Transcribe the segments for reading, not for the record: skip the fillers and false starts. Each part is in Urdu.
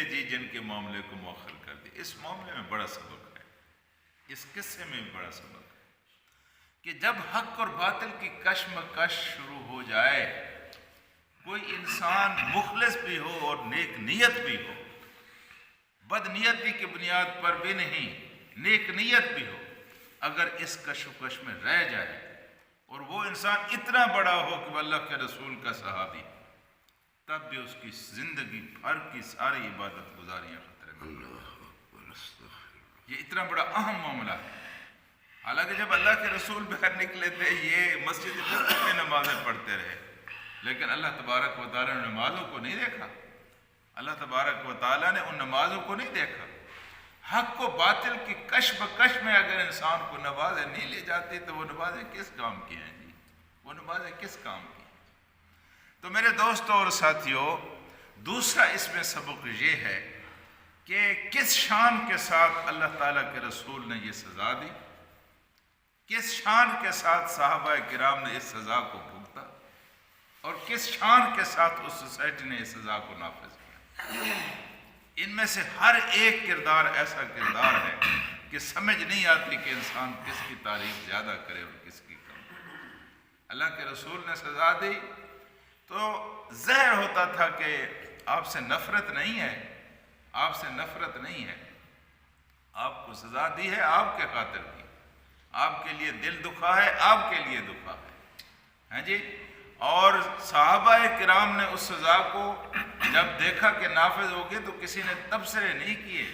جی جن کے معاملے کو مؤخر کر دیا۔ اس معاملے میں بڑا سبق ہے، اس قصے میں بھی بڑا سبق ہے کہ جب حق اور باطل کی کشمکش شروع ہو جائے، کوئی انسان مخلص بھی ہو اور نیک نیت بھی ہو، بد نیتی کی بنیاد پر بھی نہیں، نیک نیت بھی ہو، اگر اس کشمکش میں رہ جائے اور وہ انسان اتنا بڑا ہو کہ وہ اللہ کے رسول کا صحابی، تب بھی اس کی زندگی بھر کی ساری عبادت گزاریاں خطرے میں۔ یہ اتنا بڑا اہم معاملہ ہے۔ حالانکہ جب اللہ کے رسول باہر نکلے تھے یہ مسجد میں نمازیں پڑھتے رہے، لیکن اللہ تبارک و تعالیٰ نے نمازوں کو نہیں دیکھا، اللہ تبارک و تعالیٰ نے ان نمازوں کو نہیں دیکھا۔ حق و باطل کی کشمکش میں اگر انسان کو نمازیں نہیں لے جاتی تو وہ نمازیں کس کام کی ہیں جی؟ وہ نمازیں کس کام کی؟ تو میرے دوستوں اور ساتھیوں، دوسرا اس میں سبق یہ ہے کہ کس شان کے ساتھ اللہ تعالیٰ کے رسول نے یہ سزا دی، کس شان کے ساتھ صحابہ کرام نے اس سزا کو بھگتا، اور کس شان کے ساتھ اس سوسائٹی نے اس سزا کو نافذ کیا۔ ان میں سے ہر ایک کردار ایسا کردار ہے کہ سمجھ نہیں آتی کہ انسان کس کی تعریف زیادہ کرے اور کس کی کم۔ اللہ کے رسول نے سزا دی تو ظاہر ہوتا تھا کہ آپ سے نفرت نہیں ہے، آپ سے نفرت نہیں ہے، آپ کو سزا دی ہے آپ کے خاطر کی، آپ کے لیے دل دکھا ہے، آپ کے لیے دکھا ہے جی۔ اور صحابہ کرام نے اس سزا کو جب دیکھا کہ نافذ ہو گئی تو کسی نے تبصرے نہیں کیے،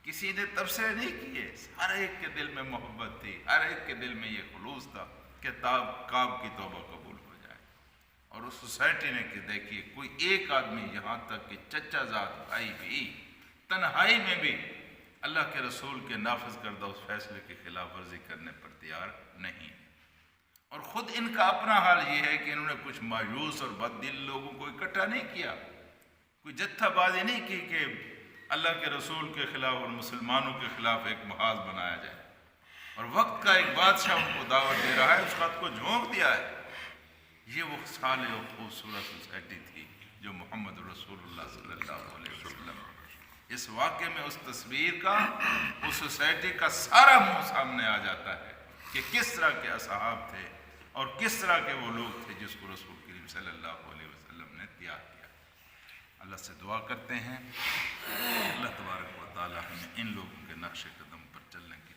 کسی نے تبصرے نہیں کیے، ہر ایک کے دل میں محبت تھی، ہر ایک کے دل میں یہ خلوص تھا کہ کعب کی توبہ قبول ہو جائے۔ اور اس سوسائٹی نے کہ دیکھیے کوئی ایک آدمی، یہاں تک کہ چچا زاد بھائی بھی تنہائی میں بھی اللہ کے رسول کے نافذ کردہ اس فیصلے کی خلاف ورزی کرنے پر تیار نہیں۔ اور خود ان کا اپنا حال یہ ہے کہ انہوں نے کچھ مایوس اور بد دل لوگوں کو اکٹھا نہیں کیا، کوئی جتھا بازی نہیں کی کہ اللہ کے رسول کے خلاف اور مسلمانوں کے خلاف ایک محاذ بنایا جائے۔ اور وقت کا ایک بادشاہ ان کو دعوت دے رہا ہے، اس بات کو جھونک دیا ہے۔ یہ وہ صالح و خوبصورت سوسائٹی تھی جو محمد رسول اللہ صلی اللہ علیہ وسلم، اس واقعے میں اس تصویر کا، اس سوسائٹی کا سارا منہ سامنے آ جاتا ہے کہ کس طرح کے اصحاب تھے اور کس طرح کے وہ لوگ تھے جس کو رسول کریم صلی اللہ علیہ وسلم نے تیار کیا۔ اللہ سے دعا کرتے ہیں اللہ تبارک و تعالی ہمیں ان لوگوں کے نقش قدم پر چلنے کی